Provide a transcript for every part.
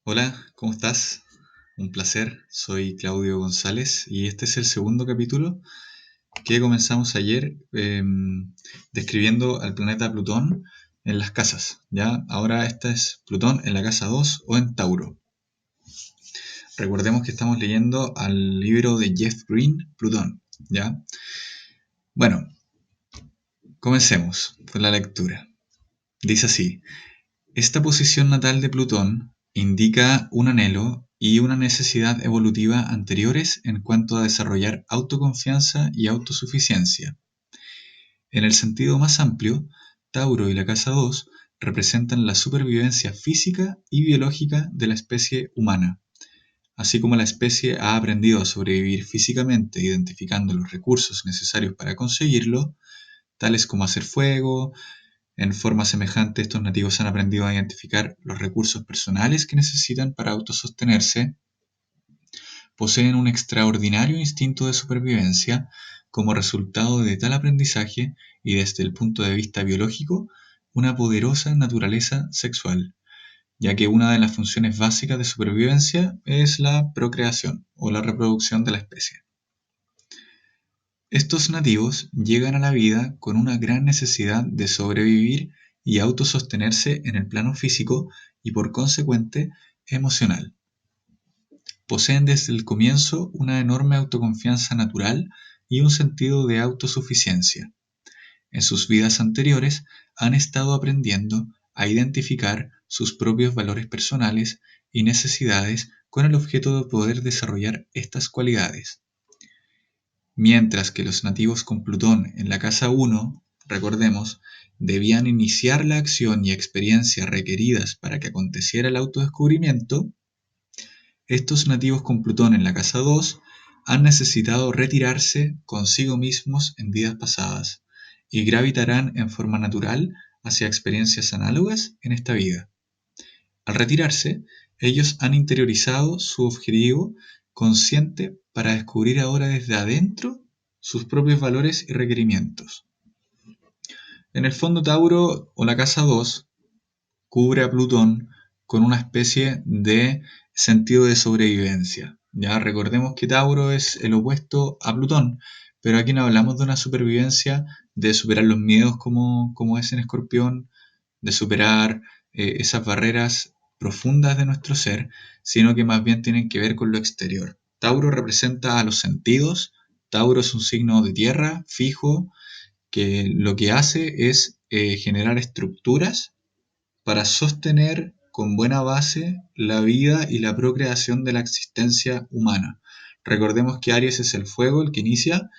Hola, ¿cómo estás? Un placer, soy Claudio González y este es el segundo capítulo que comenzamos ayer describiendo al planeta Plutón en las casas, ¿ya? Ahora esta es Plutón en la casa 2 o en Tauro. Recordemos que estamos leyendo al libro de Jeff Green, Plutón, ¿ya? Bueno, comencemos con la lectura. Dice así: esta posición natal de Plutón indica un anhelo y una necesidad evolutiva anteriores en cuanto a desarrollar autoconfianza y autosuficiencia. En el sentido más amplio, Tauro y la casa 2 representan la supervivencia física y biológica de la especie humana. Así como la especie ha aprendido a sobrevivir físicamente identificando los recursos necesarios para conseguirlo, tales como hacer fuego. En forma semejante, estos nativos han aprendido a identificar los recursos personales que necesitan para autosostenerse, poseen un extraordinario instinto de supervivencia como resultado de tal aprendizaje y desde el punto de vista biológico, una poderosa naturaleza sexual, ya que una de las funciones básicas de supervivencia es la procreación o la reproducción de la especie. Estos nativos llegan a la vida con una gran necesidad de sobrevivir y autosostenerse en el plano físico y por consecuente emocional. Poseen desde el comienzo una enorme autoconfianza natural y un sentido de autosuficiencia. En sus vidas anteriores han estado aprendiendo a identificar sus propios valores personales y necesidades con el objeto de poder desarrollar estas cualidades. Mientras que los nativos con Plutón en la casa 1, recordemos, debían iniciar la acción y experiencia requeridas para que aconteciera el autodescubrimiento, estos nativos con Plutón en la casa 2 han necesitado retirarse consigo mismos en vidas pasadas y gravitarán en forma natural hacia experiencias análogas en esta vida. Al retirarse, ellos han interiorizado su objetivo consciente para descubrir ahora desde adentro sus propios valores y requerimientos. En el fondo, Tauro o la casa 2 cubre a Plutón con una especie de sentido de sobrevivencia. Ya recordemos que Tauro es el opuesto a Plutón, pero aquí no hablamos de una supervivencia de superar los miedos como es en Escorpión, de superar esas barreras profundas de nuestro ser, sino que más bien tienen que ver con lo exterior. Tauro representa a los sentidos. Tauro es un signo de tierra fijo que lo que hace es generar estructuras para sostener con buena base la vida y la procreación de la existencia humana. Recordemos que Aries es el fuego, el que inicia,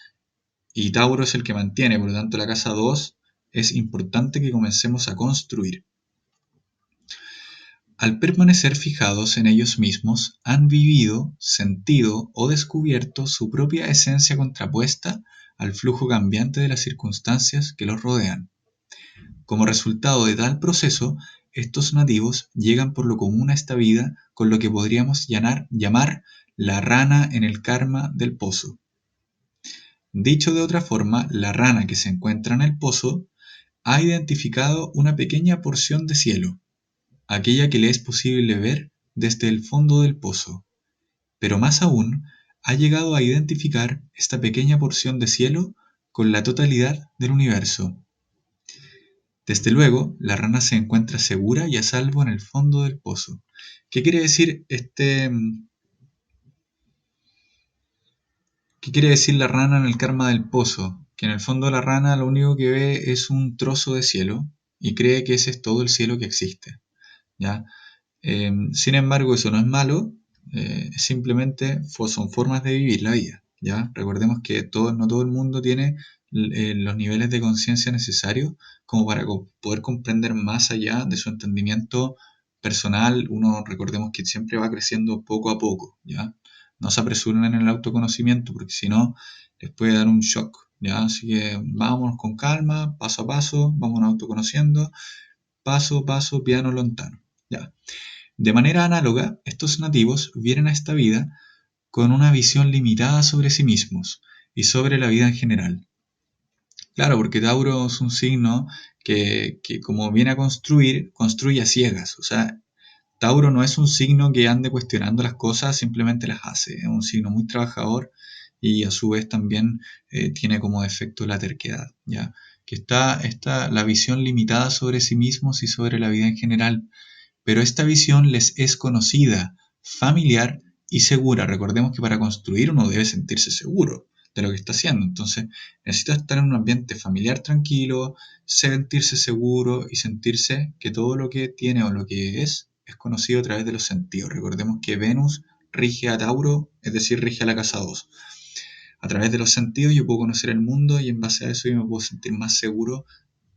y Tauro es el que mantiene, por lo tanto la casa 2 es importante que comencemos a construir. Al permanecer fijados en ellos mismos, han vivido, sentido o descubierto su propia esencia contrapuesta al flujo cambiante de las circunstancias que los rodean. Como resultado de tal proceso, estos nativos llegan por lo común a esta vida con lo que podríamos llamar la rana en el karma del pozo. Dicho de otra forma, la rana que se encuentra en el pozo ha identificado una pequeña porción de cielo, aquella que le es posible ver desde el fondo del pozo, pero más aún, ha llegado a identificar esta pequeña porción de cielo con la totalidad del universo. Desde luego, la rana se encuentra segura y a salvo en el fondo del pozo. ¿Qué quiere decir ¿Qué quiere decir la rana en el karma del pozo? Que en el fondo la rana lo único que ve es un trozo de cielo y cree que ese es todo el cielo que existe, ¿ya? Sin embargo, eso no es malo, simplemente son formas de vivir la vida, ¿ya? Recordemos que no todo el mundo tiene los niveles de conciencia necesarios como para poder comprender más allá de su entendimiento personal. Uno, recordemos que siempre va creciendo poco a poco, ¿ya? No se apresuren en el autoconocimiento porque si no les puede dar un shock, ¿ya? Así que vámonos con calma, paso a paso, vamos autoconociendo, paso a paso, piano lontano, ¿ya? De manera análoga, estos nativos vienen a esta vida con una visión limitada sobre sí mismos y sobre la vida en general. Claro, porque Tauro es un signo que como viene a construir, construye a ciegas. O sea, Tauro no es un signo que ande cuestionando las cosas, simplemente las hace. Es un signo muy trabajador y a su vez también tiene como efecto la terquedad, ¿ya? Que está la visión limitada sobre sí mismos y sobre la vida en general, pero esta visión les es conocida, familiar y segura. Recordemos que para construir uno debe sentirse seguro de lo que está haciendo, entonces necesita estar en un ambiente familiar tranquilo, sentirse seguro y sentirse que todo lo que tiene o lo que es conocido a través de los sentidos. Recordemos que Venus rige a Tauro, es decir, rige a la casa 2. A través de los sentidos yo puedo conocer el mundo y en base a eso yo me puedo sentir más seguro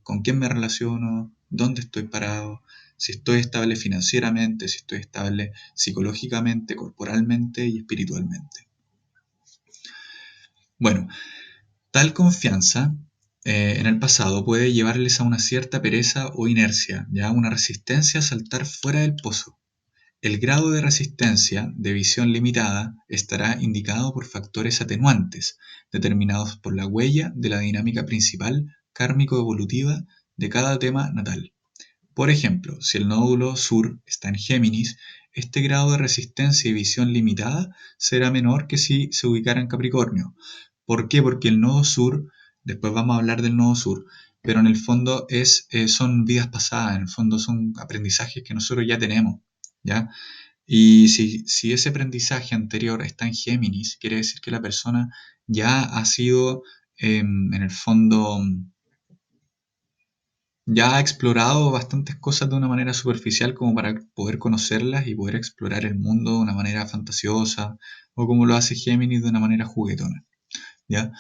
con quién me relaciono, dónde estoy parado, si estoy estable financieramente, si estoy estable psicológicamente, corporalmente y espiritualmente. Bueno, tal confianza en el pasado puede llevarles a una cierta pereza o inercia, ya una resistencia a saltar fuera del pozo. El grado de resistencia de visión limitada estará indicado por factores atenuantes, determinados por la huella de la dinámica principal kármico-evolutiva de cada tema natal. Por ejemplo, si el nódulo sur está en Géminis, este grado de resistencia y visión limitada será menor que si se ubicara en Capricornio. ¿Por qué? Porque el nodo sur, después vamos a hablar del nodo sur, pero en el fondo son vidas pasadas, en el fondo son aprendizajes que nosotros ya tenemos, ¿ya? Y si ese aprendizaje anterior está en Géminis, quiere decir que la persona ya ha sido, en el fondo, ya ha explorado bastantes cosas de una manera superficial como para poder conocerlas y poder explorar el mundo de una manera fantasiosa o como lo hace Géminis de una manera juguetona, ¿ya?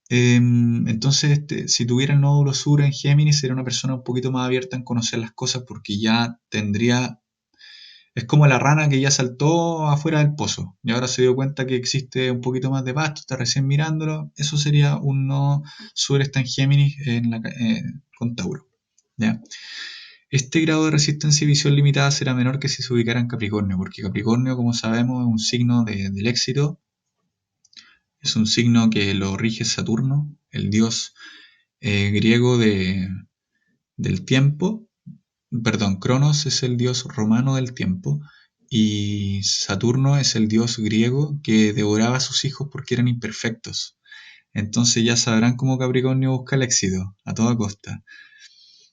Entonces, si tuviera el nódulo sur en Géminis, sería una persona un poquito más abierta en conocer las cosas porque ya tendría. Es como la rana que ya saltó afuera del pozo y ahora se dio cuenta que existe un poquito más de pasto, está recién mirándolo. Eso sería un nodo sur está en Géminis con Tauro, ¿ya? Este grado de resistencia y visión limitada será menor que si se ubicara en Capricornio, porque Capricornio, como sabemos, es un signo del éxito, es un signo que lo rige Saturno, el dios griego del tiempo. Perdón, Cronos es el dios romano del tiempo y Saturno es el dios griego que devoraba a sus hijos porque eran imperfectos. Entonces ya sabrán cómo Capricornio busca el éxito a toda costa.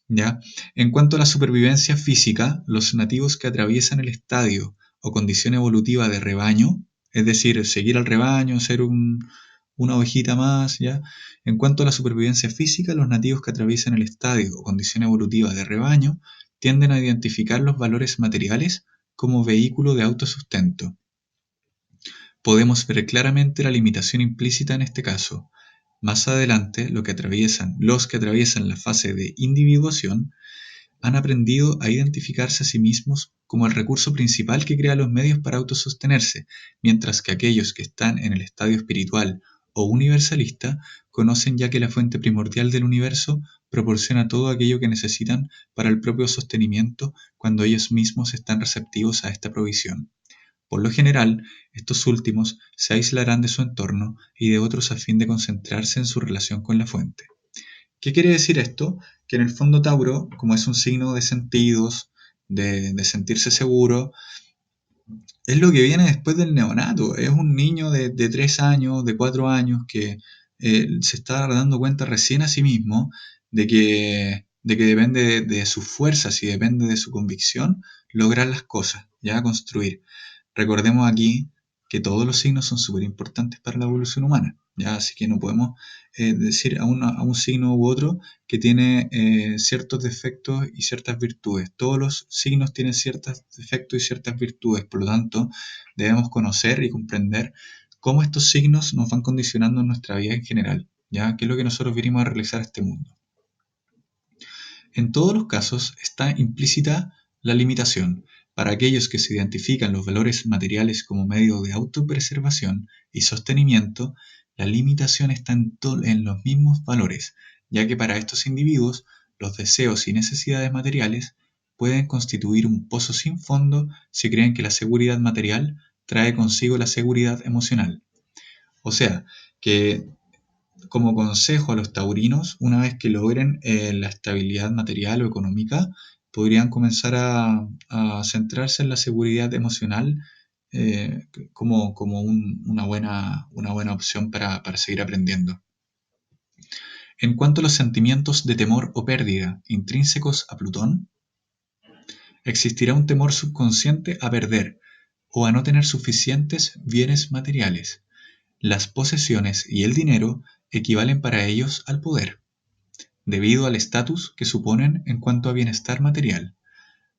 ¿Ya? En cuanto a la supervivencia física, los nativos que atraviesan el estadio o condición evolutiva de rebaño, es decir, seguir al rebaño, ser una ovejita más, ¿ya? En cuanto a la supervivencia física, los nativos que atraviesan el estadio o condición evolutiva de rebaño tienden a identificar los valores materiales como vehículo de autosustento. Podemos ver claramente la limitación implícita en este caso. Más adelante, los que atraviesan la fase de individuación han aprendido a identificarse a sí mismos como el recurso principal que crea los medios para autosostenerse, mientras que aquellos que están en el estadio espiritual o universalista conocen ya que la fuente primordial del universo proporciona todo aquello que necesitan para el propio sostenimiento cuando ellos mismos están receptivos a esta provisión. Por lo general, estos últimos se aislarán de su entorno y de otros a fin de concentrarse en su relación con la fuente. ¿Qué quiere decir esto? Que en el fondo Tauro, como es un signo de sentidos, de sentirse seguro, es lo que viene después del neonato. Es un niño de 3 años, de 4 años, que se está dando cuenta recién a sí mismo de que depende de sus fuerzas y depende de su convicción lograr las cosas, ya construir. Recordemos aquí que todos los signos son súper importantes para la evolución humana, ¿ya? Así que no podemos decir a un signo u otro que tiene ciertos defectos y ciertas virtudes. Todos los signos tienen ciertos defectos y ciertas virtudes, por lo tanto, debemos conocer y comprender cómo estos signos nos van condicionando en nuestra vida en general, ¿ya? ¿Qué es lo que nosotros vinimos a realizar a este mundo? En todos los casos está implícita la limitación. Para aquellos que se identifican los valores materiales como medio de autopreservación y sostenimiento, la limitación está en los mismos valores, ya que para estos individuos los deseos y necesidades materiales pueden constituir un pozo sin fondo si creen que la seguridad material trae consigo la seguridad emocional. O sea, que como consejo a los taurinos, una vez que logren la estabilidad material o económica, podrían comenzar a centrarse en la seguridad emocional como una buena opción para seguir aprendiendo. En cuanto a los sentimientos de temor o pérdida intrínsecos a Plutón, existirá un temor subconsciente a perder o a no tener suficientes bienes materiales. Las posesiones y el dinero equivalen para ellos al poder, debido al estatus que suponen en cuanto a bienestar material.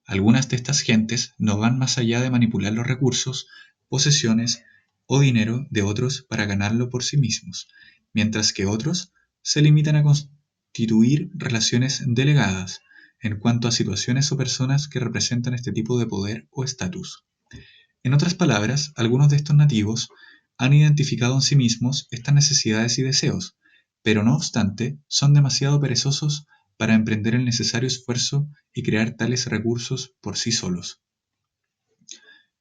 Algunas de estas gentes no van más allá de manipular los recursos, posesiones o dinero de otros para ganarlo por sí mismos, mientras que otros se limitan a constituir relaciones delegadas en cuanto a situaciones o personas que representan este tipo de poder o estatus. En otras palabras, algunos de estos nativos han identificado en sí mismos estas necesidades y deseos, pero no obstante son demasiado perezosos para emprender el necesario esfuerzo y crear tales recursos por sí solos.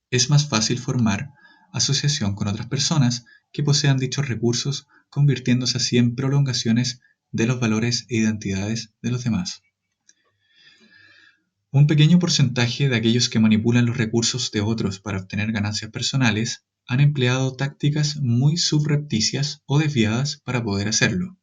Es más fácil formar asociación con otras personas que posean dichos recursos, convirtiéndose así en prolongaciones de los valores e identidades de los demás. Un pequeño porcentaje de aquellos que manipulan los recursos de otros para obtener ganancias personales han empleado tácticas muy subrepticias o desviadas para poder hacerlo.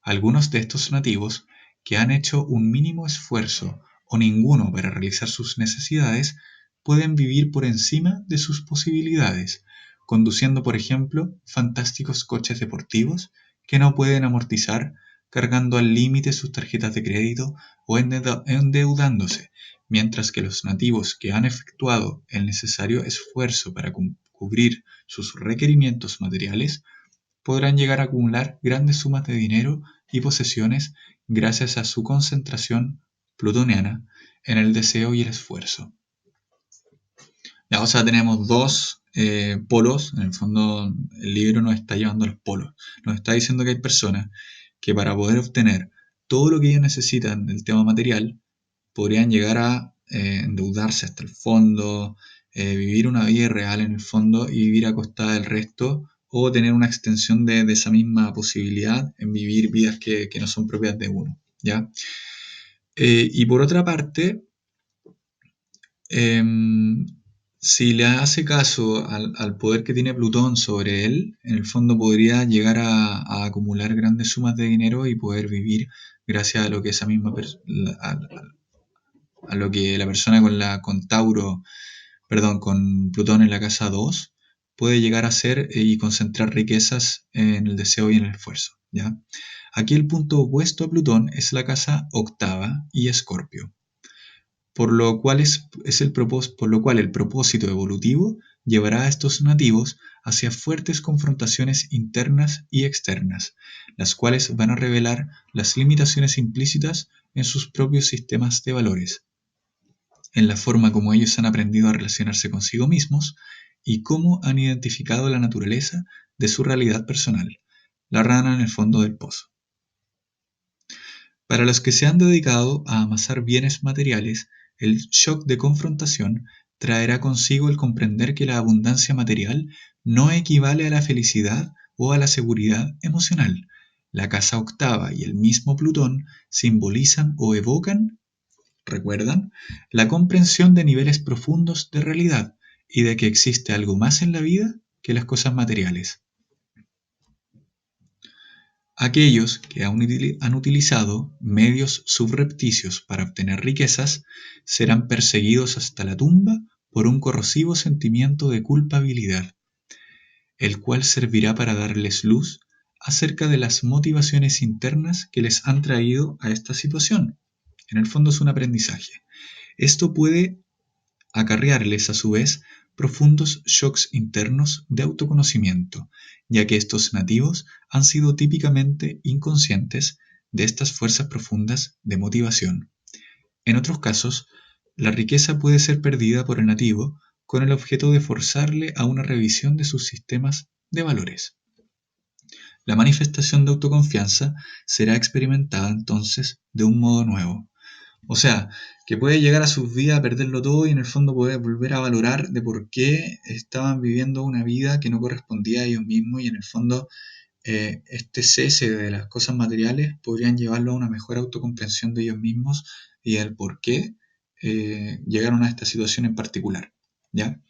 Algunos de estos nativos, que han hecho un mínimo esfuerzo o ninguno para realizar sus necesidades, pueden vivir por encima de sus posibilidades, conduciendo, por ejemplo, fantásticos coches deportivos que no pueden amortizar, cargando al límite sus tarjetas de crédito o endeudándose, mientras que los nativos que han efectuado el necesario esfuerzo para cubrir sus requerimientos materiales podrán llegar a acumular grandes sumas de dinero y posesiones gracias a su concentración plutoniana en el deseo y el esfuerzo. Ya, o sea, tenemos dos polos. En el fondo, el libro nos está llevando a los polos. Nos está diciendo que hay personas que para poder obtener todo lo que ellos necesitan del tema material, podrían llegar a endeudarse hasta el fondo, vivir una vida irreal en el fondo y vivir a costa del resto, o tener una extensión de esa misma posibilidad en vivir vidas que no son propias de uno, ¿ya? Y por otra parte, si le hace caso al poder que tiene Plutón sobre él, en el fondo podría llegar a acumular grandes sumas de dinero y poder vivir gracias a lo que esa misma a lo que la persona con Tauro, perdón, con Plutón en la casa 2 puede llegar a hacer y concentrar riquezas en el deseo y en el esfuerzo, ¿ya? Aquí el punto opuesto a Plutón es la casa octava y Escorpio, por lo cual el propósito evolutivo llevará a estos nativos hacia fuertes confrontaciones internas y externas, las cuales van a revelar las limitaciones implícitas en sus propios sistemas de valores, en la forma como ellos han aprendido a relacionarse consigo mismos y cómo han identificado la naturaleza de su realidad personal, la rana en el fondo del pozo. Para los que se han dedicado a amasar bienes materiales, el shock de confrontación traerá consigo el comprender que la abundancia material no equivale a la felicidad o a la seguridad emocional. La casa octava y el mismo Plutón simbolizan o evocan, ¿recuerdan?, la comprensión de niveles profundos de realidad y de que existe algo más en la vida que las cosas materiales. Aquellos que han utilizado medios subrepticios para obtener riquezas serán perseguidos hasta la tumba por un corrosivo sentimiento de culpabilidad, el cual servirá para darles luz acerca de las motivaciones internas que les han traído a esta situación. En el fondo es un aprendizaje. Esto puede acarrearles a su vez profundos shocks internos de autoconocimiento, ya que estos nativos han sido típicamente inconscientes de estas fuerzas profundas de motivación. En otros casos, la riqueza puede ser perdida por el nativo con el objeto de forzarle a una revisión de sus sistemas de valores. La manifestación de autoconfianza será experimentada entonces de un modo nuevo. O sea, que puede llegar a sus vidas a perderlo todo y en el fondo poder volver a valorar de por qué estaban viviendo una vida que no correspondía a ellos mismos y en el fondo este cese de las cosas materiales podrían llevarlo a una mejor autocomprensión de ellos mismos y el por qué llegaron a esta situación en particular, ¿ya?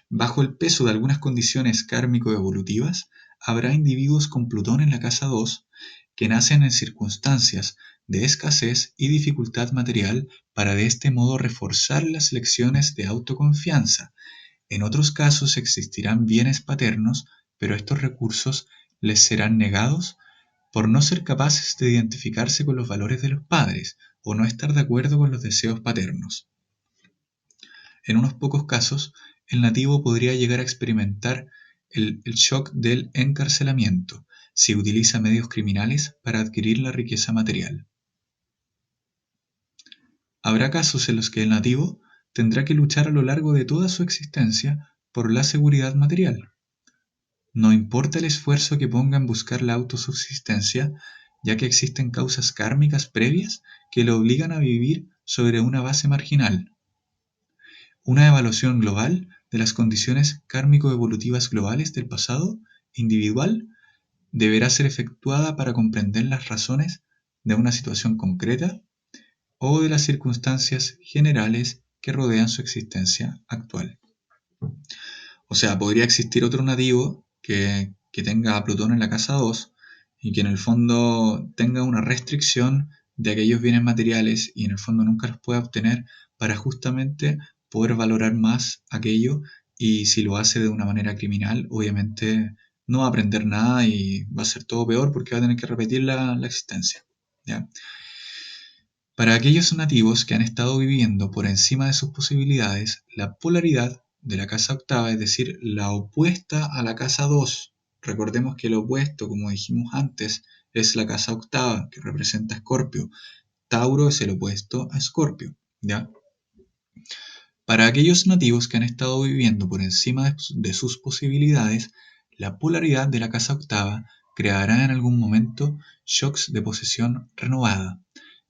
Bajo el peso de algunas condiciones kármico-evolutivas, habrá individuos con Plutón en la casa 2 que nacen en circunstancias de escasez y dificultad material para de este modo reforzar las lecciones de autoconfianza. En otros casos existirán bienes paternos, pero estos recursos les serán negados por no ser capaces de identificarse con los valores de los padres o no estar de acuerdo con los deseos paternos. En unos pocos casos, el nativo podría llegar a experimentar el shock del encarcelamiento si utiliza medios criminales para adquirir la riqueza material. Habrá casos en los que el nativo tendrá que luchar a lo largo de toda su existencia por la seguridad material. No importa el esfuerzo que ponga en buscar la autosubsistencia, ya que existen causas kármicas previas que lo obligan a vivir sobre una base marginal. Una evaluación global de las condiciones kármico-evolutivas globales del pasado individual deberá ser efectuada para comprender las razones de una situación concreta o de las circunstancias generales que rodean su existencia actual. O sea, podría existir otro nativo que tenga a Plutón en la casa 2 y que en el fondo tenga una restricción de aquellos bienes materiales y en el fondo nunca los pueda obtener para justamente poder valorar más aquello, y si lo hace de una manera criminal, obviamente no va a aprender nada y va a ser todo peor porque va a tener que repetir la existencia, ¿ya? Para aquellos nativos que han estado viviendo por encima de sus posibilidades, la polaridad de la casa octava, es decir, la opuesta a la casa 2, recordemos que el opuesto, como dijimos antes, es la casa octava, que representa a Escorpio. Tauro es el opuesto a Escorpio, ¿ya? Para aquellos nativos que han estado viviendo por encima de sus posibilidades, la polaridad de la casa octava creará en algún momento shocks de posesión renovada,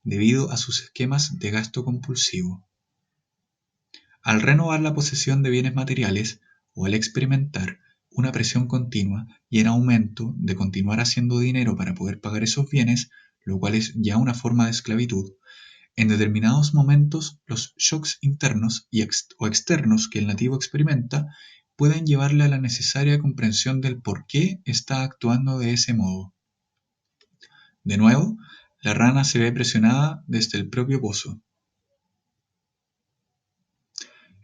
debido a sus esquemas de gasto compulsivo. Al renovar la posesión de bienes materiales o al experimentar una presión continua y en aumento de continuar haciendo dinero para poder pagar esos bienes, lo cual es ya una forma de esclavitud, en determinados momentos los shocks internos o externos que el nativo experimenta pueden llevarle a la necesaria comprensión del por qué está actuando de ese modo. De nuevo, la rana se ve presionada desde el propio pozo.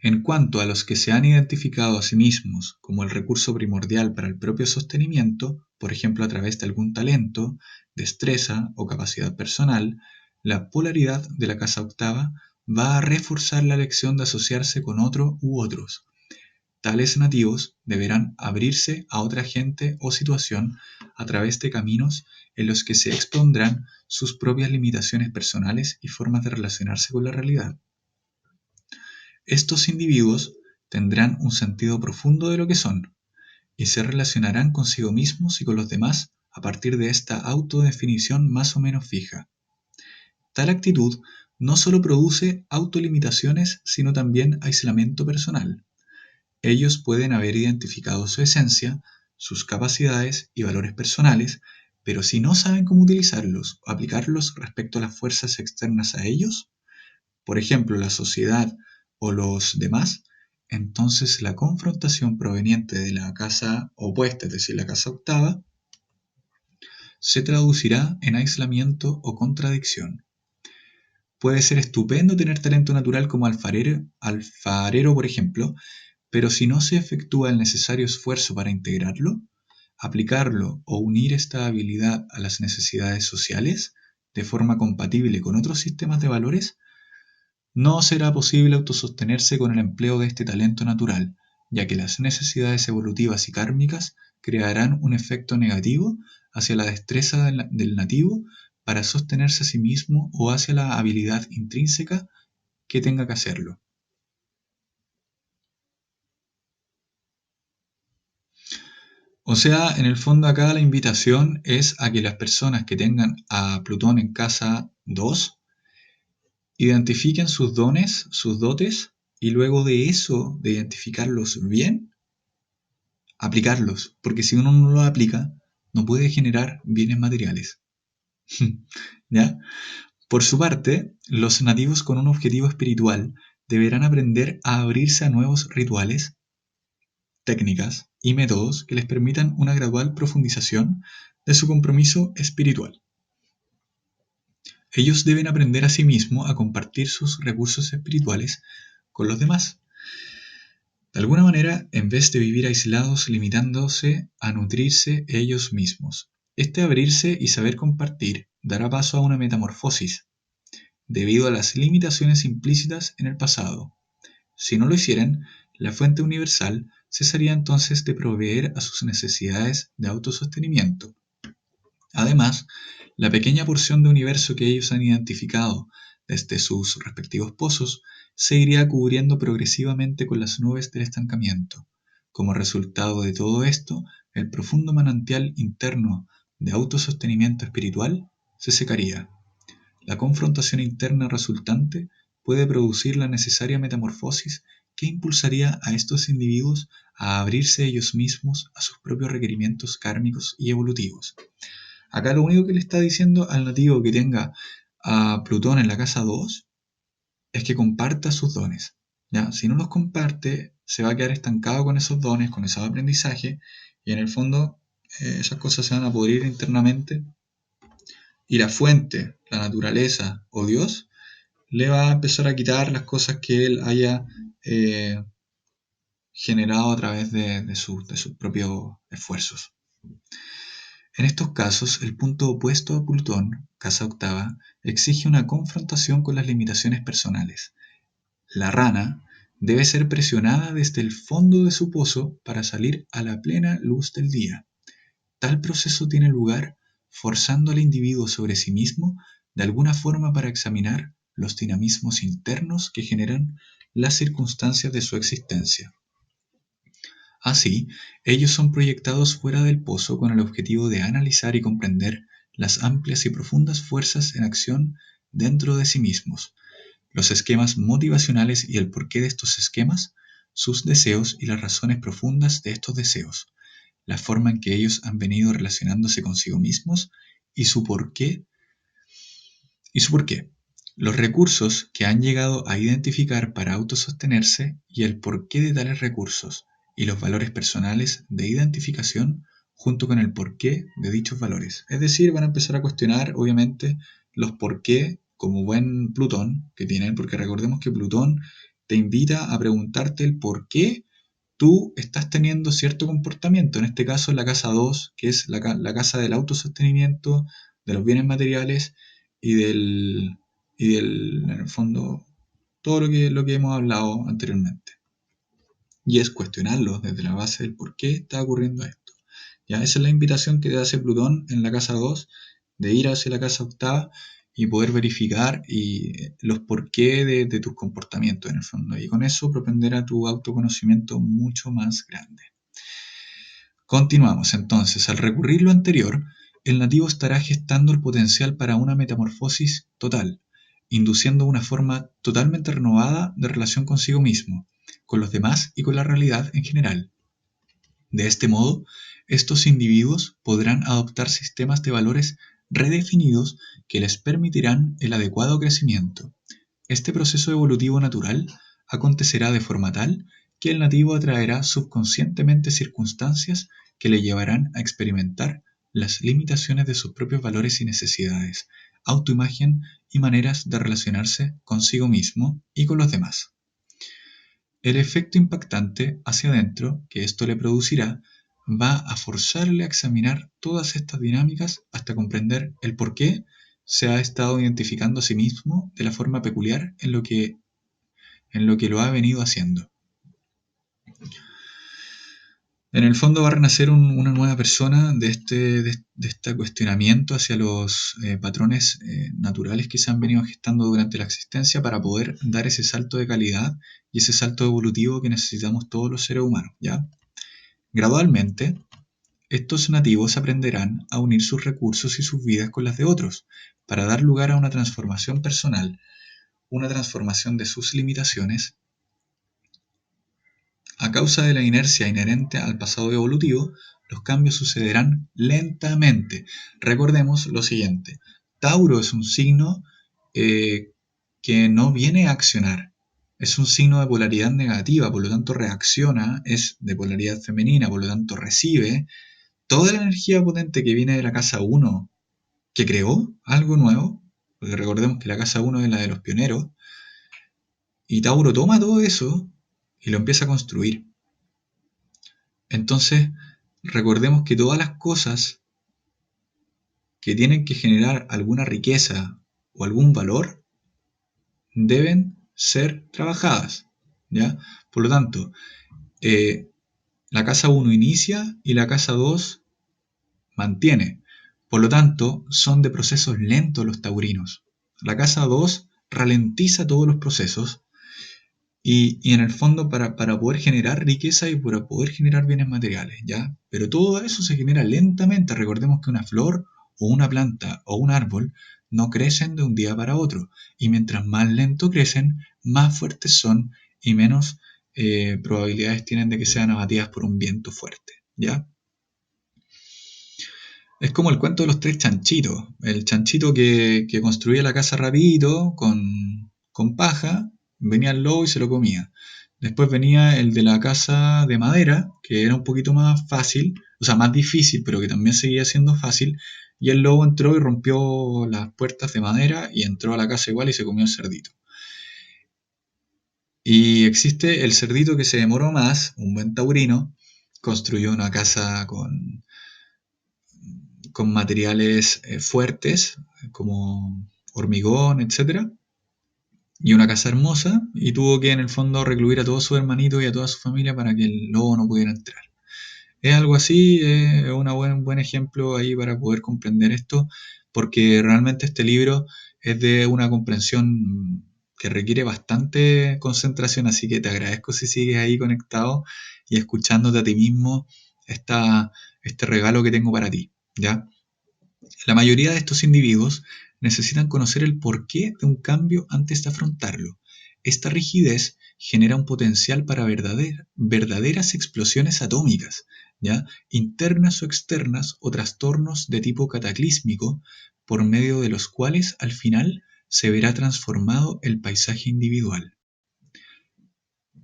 En cuanto a los que se han identificado a sí mismos como el recurso primordial para el propio sostenimiento, por ejemplo a través de algún talento, destreza o capacidad personal, la polaridad de la casa octava va a reforzar la lección de asociarse con otro u otros. Tales nativos deberán abrirse a otra gente o situación a través de caminos en los que se expondrán sus propias limitaciones personales y formas de relacionarse con la realidad. Estos individuos tendrán un sentido profundo de lo que son y se relacionarán consigo mismos y con los demás a partir de esta autodefinición más o menos fija. Tal actitud no solo produce autolimitaciones, sino también aislamiento personal. Ellos pueden haber identificado su esencia, sus capacidades y valores personales, pero si no saben cómo utilizarlos o aplicarlos respecto a las fuerzas externas a ellos, por ejemplo la sociedad o los demás, entonces la confrontación proveniente de la casa opuesta, es decir, la casa octava, se traducirá en aislamiento o contradicción. Puede ser estupendo tener talento natural como alfarero, por ejemplo, pero si no se efectúa el necesario esfuerzo para integrarlo, aplicarlo o unir esta habilidad a las necesidades sociales de forma compatible con otros sistemas de valores, no será posible autosostenerse con el empleo de este talento natural, ya que las necesidades evolutivas y kármicas crearán un efecto negativo hacia la destreza del nativo para sostenerse a sí mismo o hacia la habilidad intrínseca que tenga que hacerlo. O sea, en el fondo acá la invitación es a que las personas que tengan a Plutón en casa 2 identifiquen sus dones, sus dotes, y luego de eso, de identificarlos bien, aplicarlos, porque si uno no los aplica, no puede generar bienes materiales. ¿Ya? Por su parte, los nativos con un objetivo espiritual deberán aprender a abrirse a nuevos rituales, técnicas y métodos que les permitan una gradual profundización de su compromiso espiritual. Ellos deben aprender asimismo a compartir sus recursos espirituales con los demás. De alguna manera, en vez de vivir aislados limitándose a nutrirse ellos mismos. Este abrirse y saber compartir dará paso a una metamorfosis, debido a las limitaciones implícitas en el pasado. Si no lo hicieran, la fuente universal cesaría entonces de proveer a sus necesidades de autosostenimiento. Además, la pequeña porción de universo que ellos han identificado desde sus respectivos pozos se iría cubriendo progresivamente con las nubes del estancamiento. Como resultado de todo esto, el profundo manantial interno de autosostenimiento espiritual se secaría. La confrontación interna resultante puede producir la necesaria metamorfosis que impulsaría a estos individuos a abrirse ellos mismos a sus propios requerimientos kármicos y evolutivos. Acá lo único que le está diciendo al nativo que tenga a Plutón en la casa 2 es que comparta sus dones. ¿Ya? Si no los comparte, se va a quedar estancado con esos dones, con ese aprendizaje, y en el fondo esas cosas se van a pudrir internamente y la fuente, la naturaleza o Dios le va a empezar a quitar las cosas que él haya generado a través de sus propios esfuerzos. En estos casos, el punto opuesto a Plutón, casa octava, exige una confrontación con las limitaciones personales. La rana debe ser presionada desde el fondo de su pozo para salir a la plena luz del día. Tal proceso tiene lugar forzando al individuo sobre sí mismo de alguna forma para examinar los dinamismos internos que generan las circunstancias de su existencia. Así, ellos son proyectados fuera del pozo con el objetivo de analizar y comprender las amplias y profundas fuerzas en acción dentro de sí mismos, los esquemas motivacionales y el porqué de estos esquemas, sus deseos y las razones profundas de estos deseos, la forma en que ellos han venido relacionándose consigo mismos y su porqué, los recursos que han llegado a identificar para autosostenerse y el porqué de tales recursos, y los valores personales de identificación junto con el porqué de dichos valores. Es decir, van a empezar a cuestionar, obviamente, los porqué como buen Plutón que tienen, porque recordemos que Plutón te invita a preguntarte el por qué tú estás teniendo cierto comportamiento, en este caso en la casa 2, que es la casa del autosostenimiento, de los bienes materiales y del en el fondo, todo lo que hemos hablado anteriormente. Y es cuestionarlo desde la base del por qué está ocurriendo esto. ¿Ya? Esa es la invitación que te hace Plutón en la casa 2, de ir hacia la casa octava y poder verificar los por qué de tus comportamientos en el fondo. Y con eso propender a tu autoconocimiento mucho más grande. Continuamos entonces. Al recurrir lo anterior, el nativo estará gestando el potencial para una metamorfosis total, induciendo una forma totalmente renovada de relación consigo mismo, con los demás y con la realidad en general. De este modo, estos individuos podrán adoptar sistemas de valores redefinidos que les permitirán el adecuado crecimiento. Este proceso evolutivo natural acontecerá de forma tal que el nativo atraerá subconscientemente circunstancias que le llevarán a experimentar las limitaciones de sus propios valores y necesidades, autoimagen y maneras de relacionarse consigo mismo y con los demás. El efecto impactante hacia adentro que esto le producirá va a forzarle a examinar todas estas dinámicas hasta comprender el por qué se ha estado identificando a sí mismo de la forma peculiar en lo que lo ha venido haciendo. En el fondo va a renacer una nueva persona de este cuestionamiento hacia los patrones naturales que se han venido gestando durante la existencia para poder dar ese salto de calidad y ese salto evolutivo que necesitamos todos los seres humanos, ¿ya? Gradualmente, estos nativos aprenderán a unir sus recursos y sus vidas con las de otros para dar lugar a una transformación personal, una transformación de sus limitaciones. A causa de la inercia inherente al pasado evolutivo, los cambios sucederán lentamente. Recordemos lo siguiente: Tauro es un signo que no viene a accionar. Es un signo de polaridad negativa, por lo tanto reacciona, es de polaridad femenina, por lo tanto recibe toda la energía potente que viene de la casa 1, que creó algo nuevo, porque recordemos que la casa 1 es la de los pioneros, y Tauro toma todo eso y lo empieza a construir. Entonces, recordemos que todas las cosas que tienen que generar alguna riqueza o algún valor deben ser trabajadas, ¿ya? Por lo tanto, la casa 1 inicia y la casa 2 mantiene. Por lo tanto, son de procesos lentos los taurinos. La casa 2 ralentiza todos los procesos y en el fondo para poder generar riqueza y para poder generar bienes materiales, ¿ya? Pero todo eso se genera lentamente. Recordemos que una flor o una planta o un árbol no crecen de un día para otro. Y mientras más lento crecen, más fuertes son y menos probabilidades tienen de que sean abatidas por un viento fuerte, ¿ya? Es como el cuento de los tres chanchitos. El chanchito que construía la casa rapidito, con paja, venía el lobo y se lo comía. Después venía el de la casa de madera, que era un poquito más fácil, o sea, más difícil, pero que también seguía siendo fácil. Y el lobo entró y rompió las puertas de madera y entró a la casa igual y se comió el cerdito. Y existe el cerdito que se demoró más, un buen taurino, construyó una casa con materiales fuertes, como hormigón, etcétera, y una casa hermosa, y tuvo que en el fondo recluir a todos sus hermanitos y a toda su familia para que el lobo no pudiera entrar. Es algo así, es un buen ejemplo ahí para poder comprender esto, porque realmente este libro es de una comprensión que requiere bastante concentración, así que te agradezco si sigues ahí conectado y escuchándote a ti mismo este regalo que tengo para ti, ¿ya? La mayoría de estos individuos necesitan conocer el porqué de un cambio antes de afrontarlo. Esta rigidez genera un potencial para verdaderas explosiones atómicas, ¿ya? Internas o externas o trastornos de tipo cataclísmico, por medio de los cuales al final se verá transformado el paisaje individual.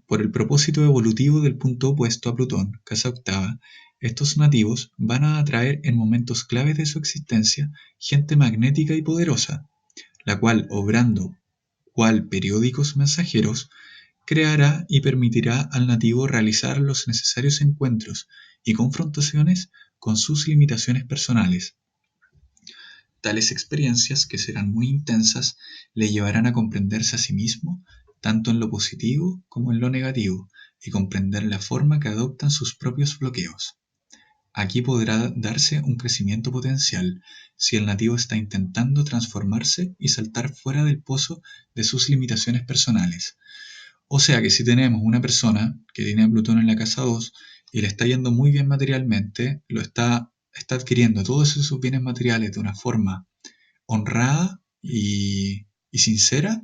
Por el propósito evolutivo del punto opuesto a Plutón, casa octava, estos nativos van a atraer en momentos claves de su existencia gente magnética y poderosa, la cual, obrando cual periódicos mensajeros, creará y permitirá al nativo realizar los necesarios encuentros y confrontaciones con sus limitaciones personales. Tales experiencias, que serán muy intensas, le llevarán a comprenderse a sí mismo, tanto en lo positivo como en lo negativo, y comprender la forma que adoptan sus propios bloqueos. Aquí podrá darse un crecimiento potencial si el nativo está intentando transformarse y saltar fuera del pozo de sus limitaciones personales. O sea que si tenemos una persona que tiene a Plutón en la casa 2 y le está yendo muy bien materialmente, está adquiriendo todos esos bienes materiales de una forma honrada y sincera,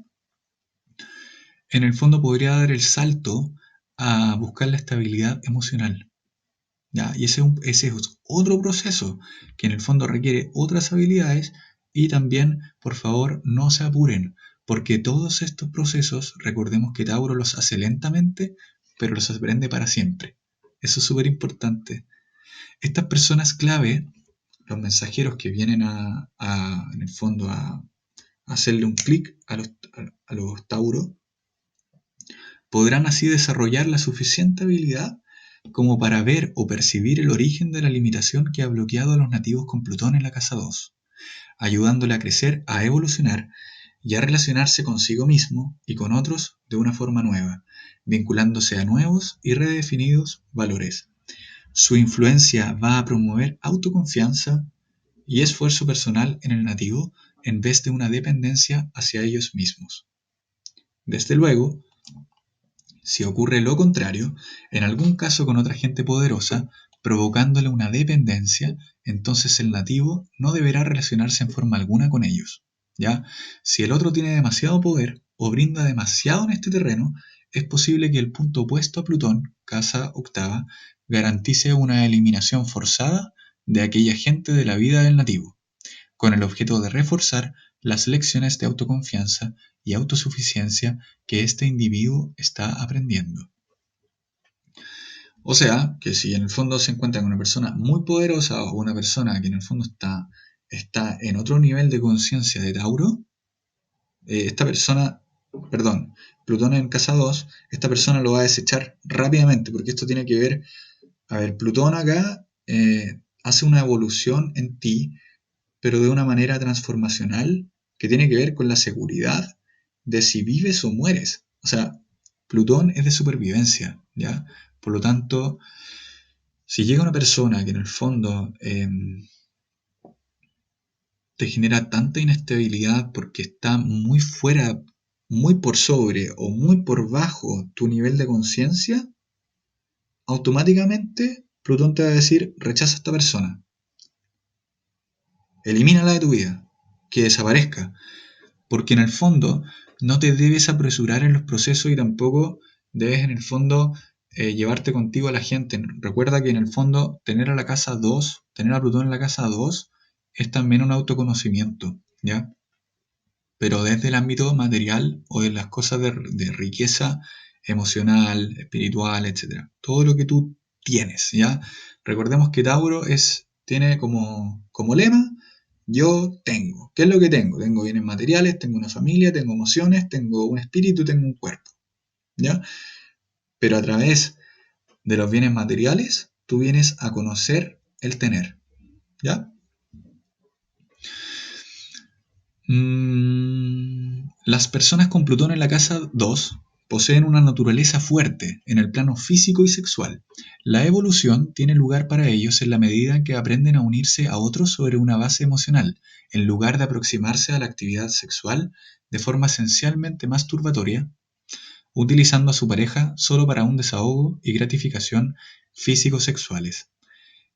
en el fondo podría dar el salto a buscar la estabilidad emocional. ¿Ya? Y ese es otro proceso que en el fondo requiere otras habilidades y también, por favor, no se apuren, porque todos estos procesos, recordemos que Tauro los hace lentamente, pero los aprende para siempre. Eso es súper importante. Estas personas clave, los mensajeros que vienen en el fondo a hacerle un clic a los Tauros, podrán así desarrollar la suficiente habilidad como para ver o percibir el origen de la limitación que ha bloqueado a los nativos con Plutón en la casa 2, ayudándole a crecer, a evolucionar y a relacionarse consigo mismo y con otros de una forma nueva, vinculándose a nuevos y redefinidos valores. Su influencia va a promover autoconfianza y esfuerzo personal en el nativo en vez de una dependencia hacia ellos mismos. Desde luego, si ocurre lo contrario, en algún caso con otra gente poderosa, provocándole una dependencia, entonces el nativo no deberá relacionarse en forma alguna con ellos. ¿Ya? Si el otro tiene demasiado poder o brinda demasiado en este terreno, es posible que el punto opuesto a Plutón, casa octava, garantice una eliminación forzada de aquella gente de la vida del nativo, con el objeto de reforzar las lecciones de autoconfianza y autosuficiencia que este individuo está aprendiendo. O sea, que si en el fondo se encuentra con una persona muy poderosa o una persona que en el fondo está en otro nivel de conciencia de Tauro, esta persona, perdón, Plutón en casa 2, esta persona lo va a desechar rápidamente, porque esto tiene que ver, a ver, Plutón acá hace una evolución en ti, pero de una manera transformacional que tiene que ver con la seguridad de si vives o mueres. O sea, Plutón es de supervivencia, ¿ya? Por lo tanto, si llega una persona que en el fondo te genera tanta inestabilidad porque está muy fuera, muy por sobre o muy por bajo tu nivel de conciencia, automáticamente Plutón te va a decir, rechaza a esta persona, elimínala de tu vida, que desaparezca, porque en el fondo no te debes apresurar en los procesos y tampoco debes en el fondo llevarte contigo a la gente. Recuerda que en el fondo tener a la casa 2, tener a Plutón en la casa 2 es también un autoconocimiento, ¿ya? Pero desde el ámbito material o de las cosas de riqueza emocional, espiritual, etc. Todo lo que tú tienes, ¿ya? Recordemos que Tauro tiene como lema, yo tengo. ¿Qué es lo que tengo? Tengo bienes materiales, tengo una familia, tengo emociones, tengo un espíritu, tengo un cuerpo, ¿ya? Pero a través de los bienes materiales, tú vienes a conocer el tener, ¿ya? Las personas con Plutón en la casa 2 poseen una naturaleza fuerte en el plano físico y sexual. La evolución tiene lugar para ellos en la medida en que aprenden a unirse a otros sobre una base emocional, en lugar de aproximarse a la actividad sexual de forma esencialmente masturbatoria, utilizando a su pareja solo para un desahogo y gratificación físico-sexuales.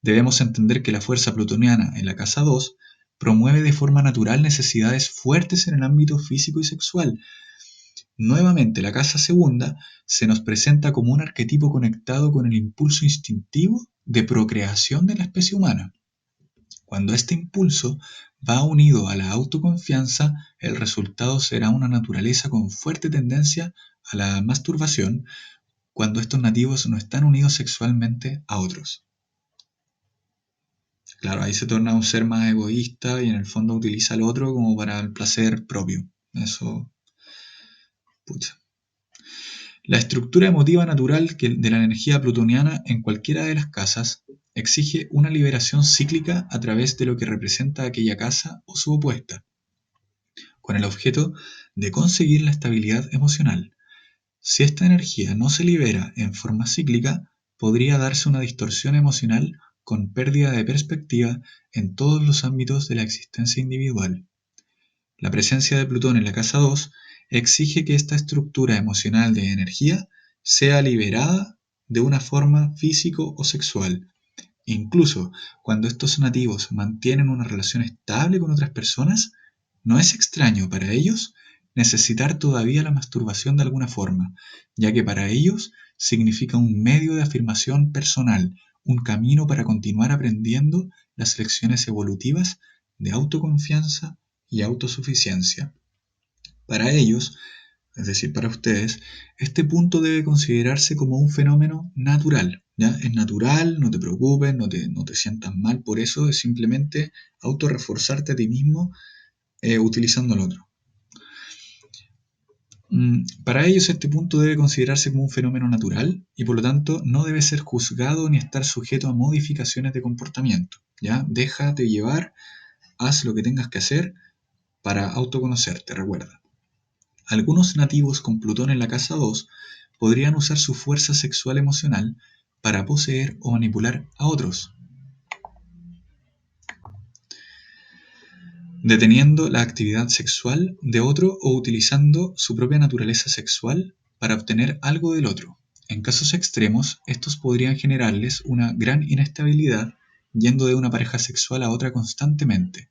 Debemos entender que la fuerza plutoniana en la casa 2 promueve de forma natural necesidades fuertes en el ámbito físico y sexual. Nuevamente, la casa segunda se nos presenta como un arquetipo conectado con el impulso instintivo de procreación de la especie humana. Cuando este impulso va unido a la autoconfianza, el resultado será una naturaleza con fuerte tendencia a la masturbación cuando estos nativos no están unidos sexualmente a otros. Claro, ahí se torna un ser más egoísta y en el fondo utiliza al otro como para el placer propio. Eso, pucha. La estructura emotiva natural de la energía plutoniana en cualquiera de las casas exige una liberación cíclica a través de lo que representa aquella casa o su opuesta, con el objeto de conseguir la estabilidad emocional. Si esta energía no se libera en forma cíclica, podría darse una distorsión emocional con pérdida de perspectiva en todos los ámbitos de la existencia individual. La presencia de Plutón en la casa 2 exige que esta estructura emocional de energía sea liberada de una forma físico o sexual. Incluso cuando estos nativos mantienen una relación estable con otras personas, no es extraño para ellos necesitar todavía la masturbación de alguna forma, ya que para ellos significa un medio de afirmación personal, un camino para continuar aprendiendo las lecciones evolutivas de autoconfianza y autosuficiencia. Para ellos, es decir, para ustedes, este punto debe considerarse como un fenómeno natural, ¿ya? Es natural, no te preocupes, no te sientas mal por eso, es simplemente autorreforzarte a ti mismo utilizando el otro. Para ellos este punto debe considerarse como un fenómeno natural y por lo tanto no debe ser juzgado ni estar sujeto a modificaciones de comportamiento, ¿ya? Déjate llevar, haz lo que tengas que hacer para autoconocerte, recuerda. Algunos nativos con Plutón en la casa 2 podrían usar su fuerza sexual emocional para poseer o manipular a otros, deteniendo la actividad sexual de otro o utilizando su propia naturaleza sexual para obtener algo del otro. En casos extremos, estos podrían generarles una gran inestabilidad yendo de una pareja sexual a otra constantemente.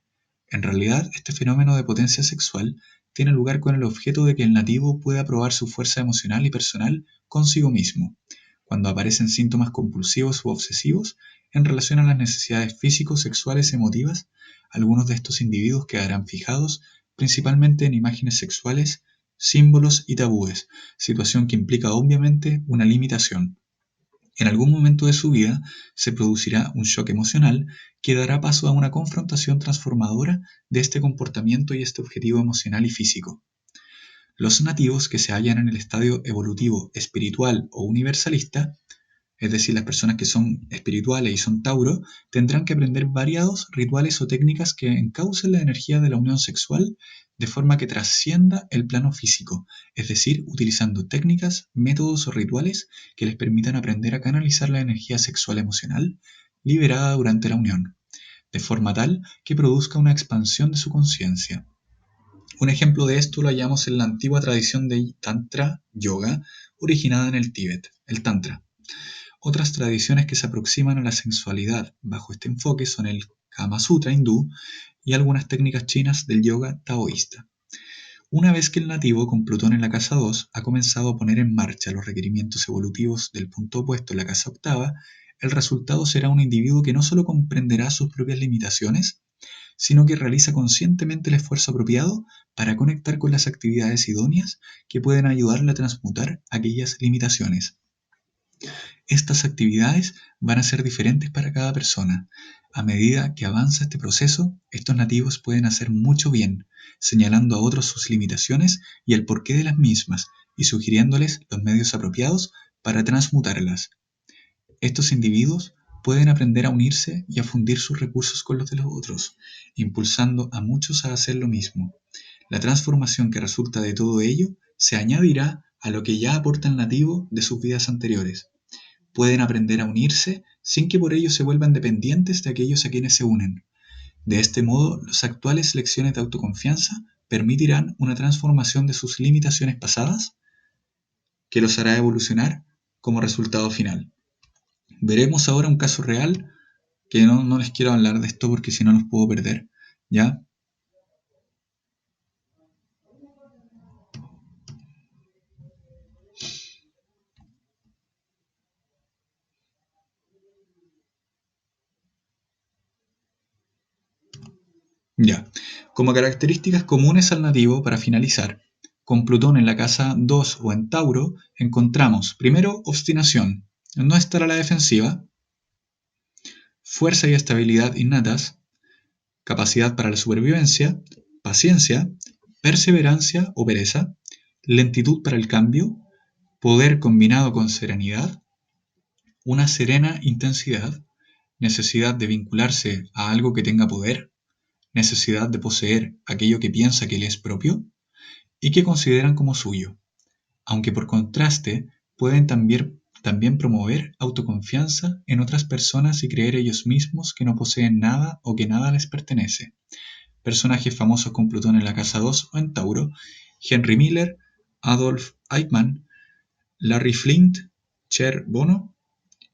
En realidad, este fenómeno de potencia sexual tiene lugar con el objeto de que el nativo pueda probar su fuerza emocional y personal consigo mismo. Cuando aparecen síntomas compulsivos u obsesivos en relación a las necesidades físicos, sexuales, emotivas, algunos de estos individuos quedarán fijados principalmente en imágenes sexuales, símbolos y tabúes, situación que implica obviamente una limitación. En algún momento de su vida se producirá un shock emocional que dará paso a una confrontación transformadora de este comportamiento y este objetivo emocional y físico. Los nativos que se hallan en el estadio evolutivo espiritual o universalista, es decir, las personas que son espirituales y son Tauro, tendrán que aprender variados rituales o técnicas que encaucen la energía de la unión sexual de forma que trascienda el plano físico, es decir, utilizando técnicas, métodos o rituales que les permitan aprender a canalizar la energía sexual emocional liberada durante la unión, de forma tal que produzca una expansión de su conciencia. Un ejemplo de esto lo hallamos en la antigua tradición de Tantra Yoga, originada en el Tíbet, el Tantra. Otras tradiciones que se aproximan a la sensualidad bajo este enfoque son el Kama Sutra hindú y algunas técnicas chinas del yoga taoísta. Una vez que el nativo con Plutón en la casa 2 ha comenzado a poner en marcha los requerimientos evolutivos del punto opuesto en la casa octava, el resultado será un individuo que no solo comprenderá sus propias limitaciones, sino que realiza conscientemente el esfuerzo apropiado para conectar con las actividades idóneas que pueden ayudarle a transmutar aquellas limitaciones. Estas actividades van a ser diferentes para cada persona. A medida que avanza este proceso, estos nativos pueden hacer mucho bien, señalando a otros sus limitaciones y el porqué de las mismas, y sugiriéndoles los medios apropiados para transmutarlas. Estos individuos pueden aprender a unirse y a fundir sus recursos con los de los otros, impulsando a muchos a hacer lo mismo. La transformación que resulta de todo ello se añadirá a lo que ya aporta el nativo de sus vidas anteriores. Pueden aprender a unirse sin que por ello se vuelvan dependientes de aquellos a quienes se unen. De este modo, las actuales lecciones de autoconfianza permitirán una transformación de sus limitaciones pasadas que los hará evolucionar como resultado final. Veremos ahora un caso real que no les quiero hablar de esto porque si no los puedo perder, ¿ya? Ya. Como características comunes al nativo, para finalizar, con Plutón en la casa 2 o en Tauro, encontramos primero obstinación, no estar a la defensiva, fuerza y estabilidad innatas, capacidad para la supervivencia, paciencia, perseverancia o pereza, lentitud para el cambio, poder combinado con serenidad, una serena intensidad, necesidad de vincularse a algo que tenga poder, necesidad de poseer aquello que piensa que le es propio y que consideran como suyo, aunque por contraste pueden también promover autoconfianza en otras personas y creer ellos mismos que no poseen nada o que nada les pertenece. Personajes famosos con Plutón en la casa 2 o en Tauro: Henry Miller, Adolf Eichmann, Larry Flint, Cher Bono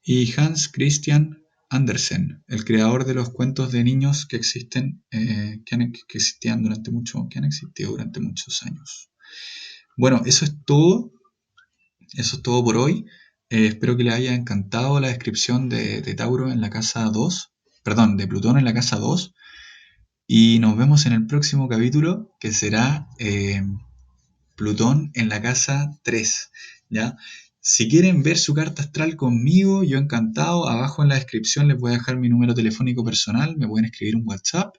y Hans Christian Andersen, el creador de los cuentos de niños que que han existido durante muchos años. Bueno, eso es todo por hoy. Espero que les haya encantado la descripción de Tauro en la casa 2, perdón, de Plutón en la casa 2. Y nos vemos en el próximo capítulo, que será Plutón en la casa 3, ¿ya? Si quieren ver su carta astral conmigo, yo encantado. Abajo en la descripción les voy a dejar mi número telefónico personal, me pueden escribir un WhatsApp.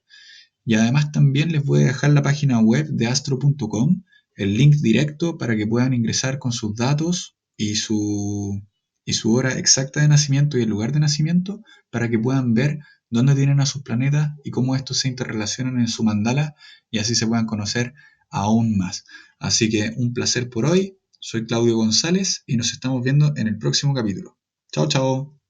Y además también les voy a dejar la página web de astro.com, el link directo para que puedan ingresar con sus datos y su hora exacta de nacimiento y el lugar de nacimiento para que puedan ver dónde tienen a sus planetas y cómo estos se interrelacionan en su mandala y así se puedan conocer aún más. Así que un placer por hoy. Soy Claudio González y nos estamos viendo en el próximo capítulo. Chao, chao.